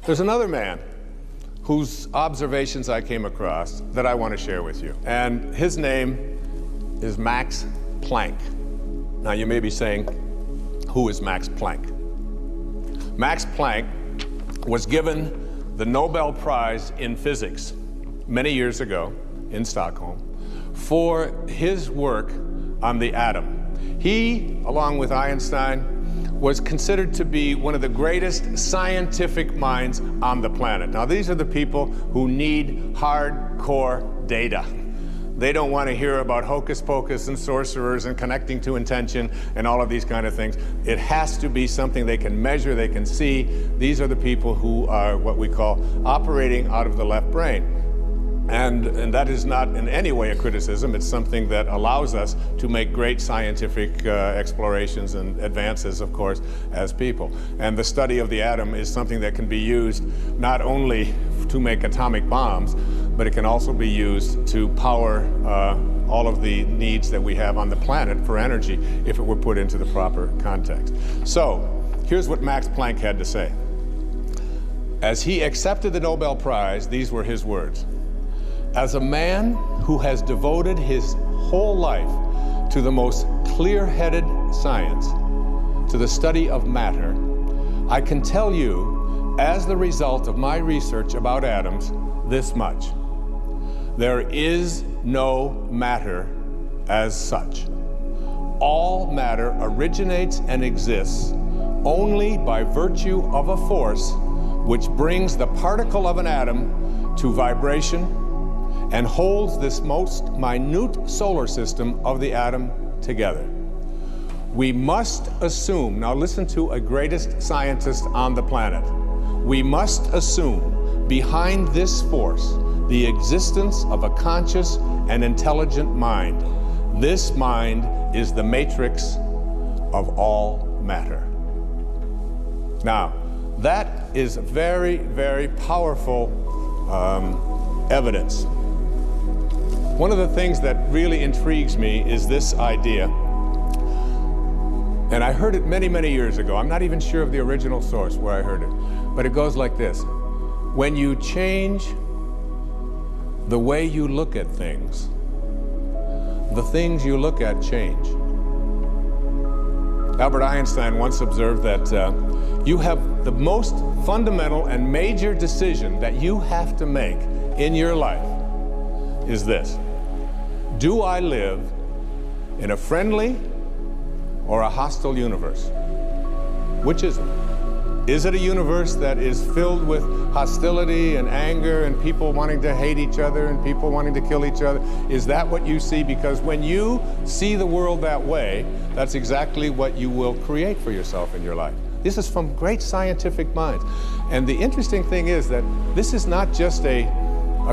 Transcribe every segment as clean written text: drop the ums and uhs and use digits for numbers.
There's another man whose observations I came across that I want to share with you. And his name is Max Planck. Now you may be saying, who is Max Planck? Max Planck was given the Nobel Prize in Physics many years ago in Stockholm for his work on the atom. He, along with Einstein, was considered to be one of the greatest scientific minds on the planet. Now, these are the people who need hardcore data. They don't want to hear about hocus pocus and sorcerers and connecting to intention and all of these kind of things. It has to be something they can measure, they can see. These are the people who are what we call operating out of the left brain. And that is not in any way a criticism. It's something that allows us to make great scientific explorations and advances, of course, as people. And the study of the atom is something that can be used not only to make atomic bombs, but it can also be used to power all of the needs that we have on the planet for energy if it were put into the proper context. So here's what Max Planck had to say. As he accepted the Nobel Prize, these were his words. As a man who has devoted his whole life to the most clear-headed science, to the study of matter, I can tell you, as the result of my research about atoms, this much. There is no matter as such. All matter originates and exists only by virtue of a force which brings the particle of an atom to vibration and holds this most minute solar system of the atom together. We must assume, now listen to a greatest scientist on the planet, we must assume behind this force the existence of a conscious and intelligent mind. This mind is the matrix of all matter. Now, that is very, very powerful evidence. One of the things that really intrigues me is this idea, and I heard it many, many years ago. I'm not even sure of the original source where I heard it, but it goes like this. When you change the way you look at things, the things you look at change. Albert Einstein once observed that you have the most fundamental and major decision that you have to make in your life is this. Do I live in a friendly or a hostile universe? Which is it? Is it a universe that is filled with hostility and anger and people wanting to hate each other and people wanting to kill each other? Is that what you see? Because when you see the world that way, that's exactly what you will create for yourself in your life. This is from great scientific minds. And the interesting thing is that this is not just a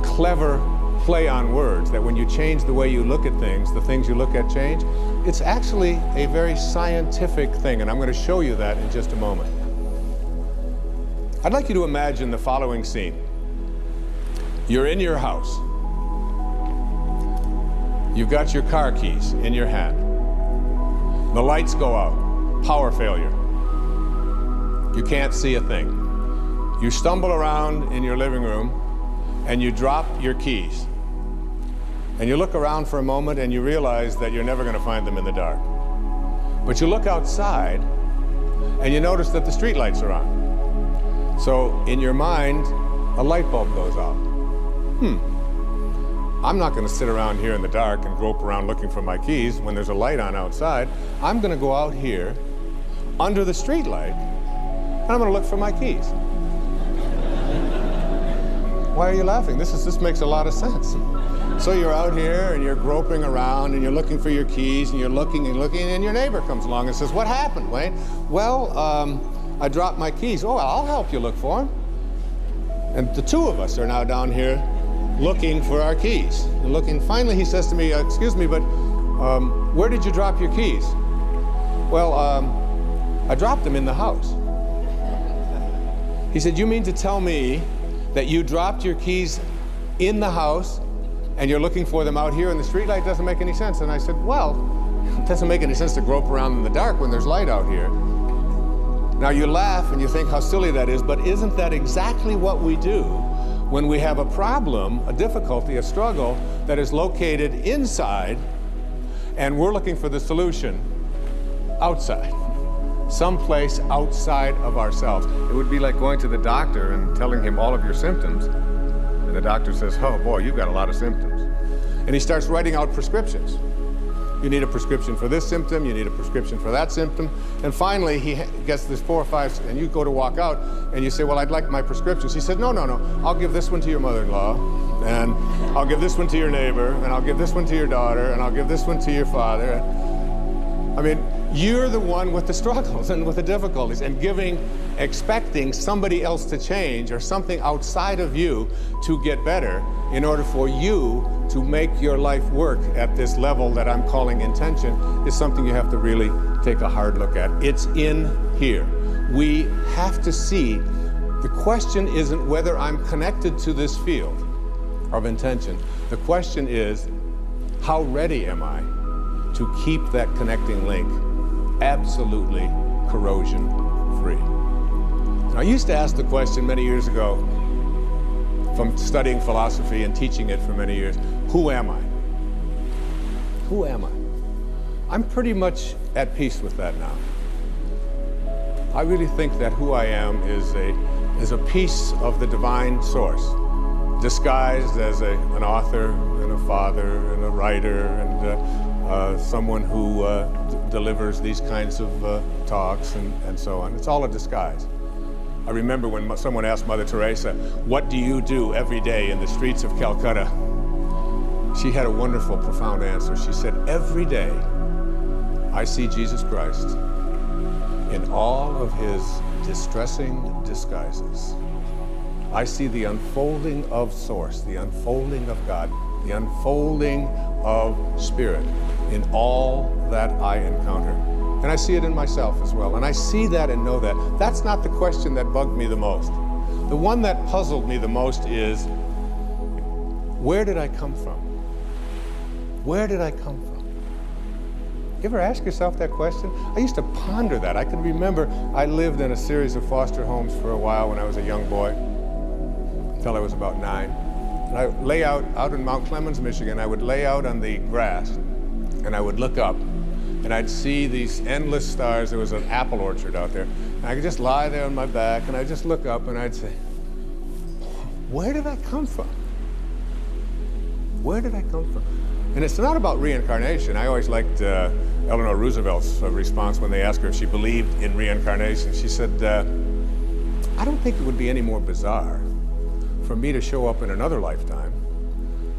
clever play on words, that when you change the way you look at things, the things you look at change. It's actually a very scientific thing, and I'm going to show you that in just a moment. I'd like you to imagine the following scene. You're in your house. You've got your car keys in your hand. The lights go out. Power failure. You can't see a thing. You stumble around in your living room and you drop your keys. And you look around for a moment and you realize that you're never going to find them in the dark. But you look outside and you notice that the street lights are on. So in your mind, a light bulb goes out. I'm not going to sit around here in the dark and grope around looking for my keys when there's a light on outside. I'm going to go out here under the street light and I'm going to look for my keys. Why are you laughing? This makes a lot of sense. So you're out here and you're groping around and you're looking for your keys and you're looking and your neighbor comes along and says, "What happened, Wayne?" "Well, I dropped my keys." "Oh, I'll help you look for them." And the two of us are now down here looking for our keys. And looking, finally he says to me, "Excuse me, but where did you drop your keys?" "Well, I dropped them in the house." He said, "You mean to tell me that you dropped your keys in the house and you're looking for them out here in the streetlight? Doesn't make any sense." And I said, "Well, it doesn't make any sense to grope around in the dark when there's light out here." Now you laugh and you think how silly that is, but isn't that exactly what we do when we have a problem, a difficulty, a struggle that is located inside, and we're looking for the solution outside, someplace outside of ourselves? It would be like going to the doctor and telling him all of your symptoms, and the doctor says, oh boy, you've got a lot of symptoms. And he starts writing out prescriptions. You need a prescription for this symptom, you need a prescription for that symptom, and finally he gets this 4 or 5, and you go to walk out, and you say, well, I'd like my prescriptions. He said, no, I'll give this one to your mother-in-law, and I'll give this one to your neighbor, and I'll give this one to your daughter, and I'll give this one to your father. I mean, you're the one with the struggles and with the difficulties, and expecting somebody else to change or something outside of you to get better in order for you to make your life work at this level that I'm calling intention is something you have to really take a hard look at. It's in here. We have to see, the question isn't whether I'm connected to this field of intention. The question is, how ready am I to keep that connecting link absolutely corrosion-free? I used to ask the question many years ago, from studying philosophy and teaching it for many years, who am I? Who am I? I'm pretty much at peace with that now. I really think that who I am is a piece of the divine source, disguised as an author and a father and a writer and someone who delivers these kinds of talks and so on. It's all a disguise. I remember when someone asked Mother Teresa, what do you do every day in the streets of Calcutta? She had a wonderful, profound answer. She said, every day I see Jesus Christ in all of his distressing disguises. I see the unfolding of Source, the unfolding of God, the unfolding of Spirit in all that I encounter. And I see it in myself as well. And I see that and know that. That's not the question that bugged me the most. The one that puzzled me the most is, where did I come from? Where did I come from? You ever ask yourself that question? I used to ponder that. I can remember I lived in a series of foster homes for a while when I was a young boy, until I was about 9. And I lay out in Mount Clemens, Michigan. I would lay out on the grass, and I would look up, and I'd see these endless stars. There was an apple orchard out there. And I could just lie there on my back, and I'd just look up, and I'd say, where did I come from? Where did I come from? And it's not about reincarnation. I always liked Eleanor Roosevelt's response when they asked her if she believed in reincarnation. She said, I don't think it would be any more bizarre for me to show up in another lifetime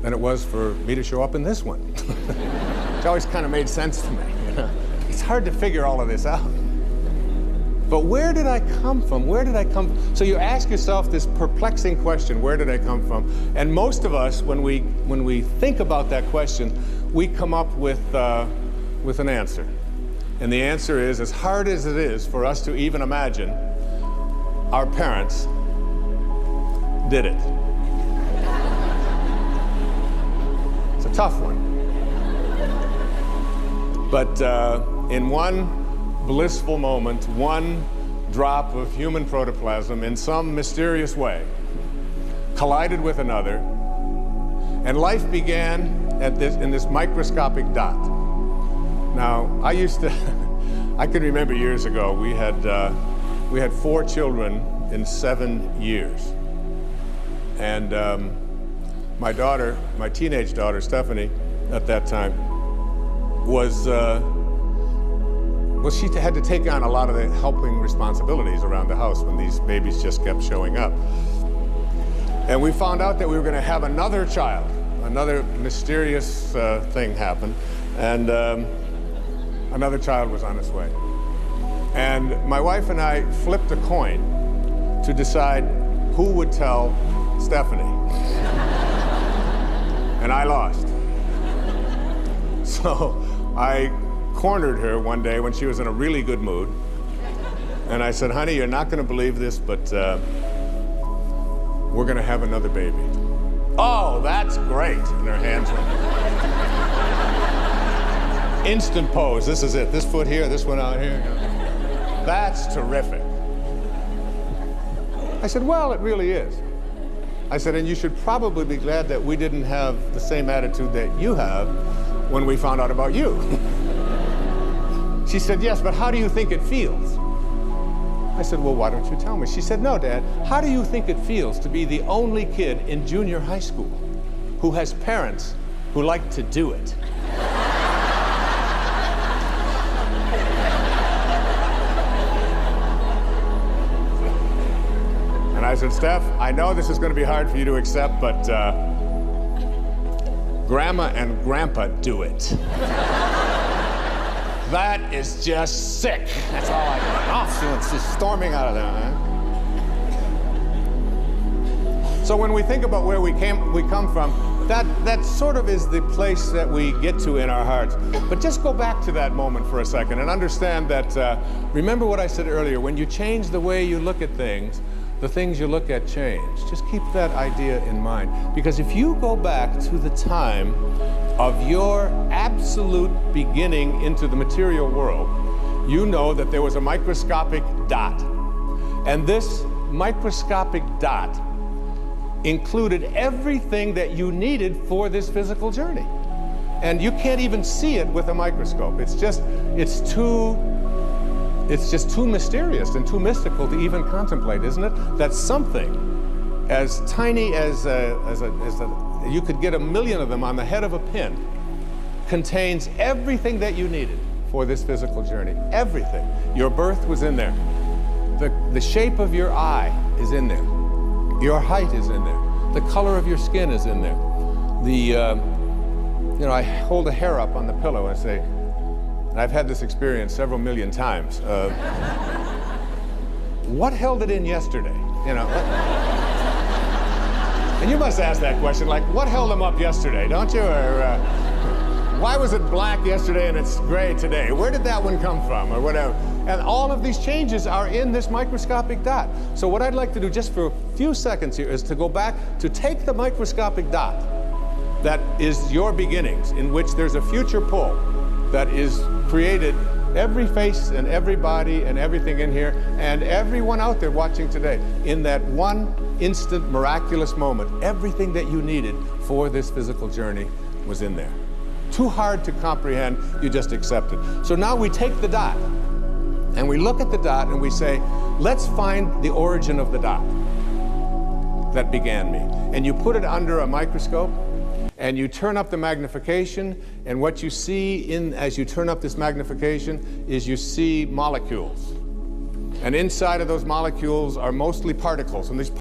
than it was for me to show up in this one. Which always kind of made sense to me. You know? It's hard to figure all of this out. But where did I come from? Where did I come from? So you ask yourself this perplexing question, where did I come from? And most of us, when we think about that question, we come up with an answer. And the answer is, as hard as it is for us to even imagine, our parents did it. It's a tough one. But in one blissful moment, one drop of human protoplasm in some mysterious way collided with another, and life began in this microscopic dot. Now, I can remember years ago, we had 4 children in 7 years. And my daughter, my teenage daughter, Stephanie, at that time, she had to take on a lot of the helping responsibilities around the house when these babies just kept showing up. And we found out that we were going to have another child. Another mysterious thing happened, and another child was on its way. And my wife and I flipped a coin to decide who would tell Stephanie. And I lost. So I cornered her one day when she was in a really good mood. And I said, honey, you're not going to believe this, but we're going to have another baby. Oh, that's great. And her hands went. Instant pose. This is it. This foot here, this one out here. That's terrific. I said, well, it really is. I said, and you should probably be glad that we didn't have the same attitude that you have when we found out about you. She said, yes, but how do you think it feels? I said, well, why don't you tell me? She said, no, Dad, how do you think it feels to be the only kid in junior high school who has parents who like to do it? And I said, Steph, I know this is going to be hard for you to accept, but Grandma and Grandpa do it. That is just sick. That's all I got. Oh, it's just storming out of there, man. So when we think about where we come from, that sort of is the place that we get to in our hearts. But just go back to that moment for a second and understand that, remember what I said earlier, when you change the way you look at things, the things you look at change. Just keep that idea in mind. Because if you go back to the time of your absolute beginning into the material world, you know that there was a microscopic dot. And this microscopic dot included everything that you needed for this physical journey. And you can't even see it with a microscope. It's just too mysterious and too mystical to even contemplate, isn't it? That something as tiny as you could get 1,000,000 of them on the head of a pin contains everything that you needed for this physical journey. Everything. Your birth was in there. The shape of your eye is in there. Your height is in there. The color of your skin is in there. I hold a hair up on the pillow and I say, and I've had this experience several million times. What held it in yesterday? And you must ask that question, like, what held them up yesterday, don't you? Or why was it black yesterday and it's gray today? Where did that one come from, or whatever? And all of these changes are in this microscopic dot. So what I'd like to do just for a few seconds here is to go back to take the microscopic dot that is your beginnings, in which there's a future pull that is created every face and every body and everything in here and everyone out there watching today. In that one instant miraculous moment, everything that you needed for this physical journey was in there. Too hard to comprehend, you just accept it. So now we take the dot and we look at the dot and we say, let's find the origin of the dot that began me. And you put it under a microscope and you turn up the magnification, and what you see as you turn up this magnification is you see molecules. And inside of those molecules are mostly particles, and these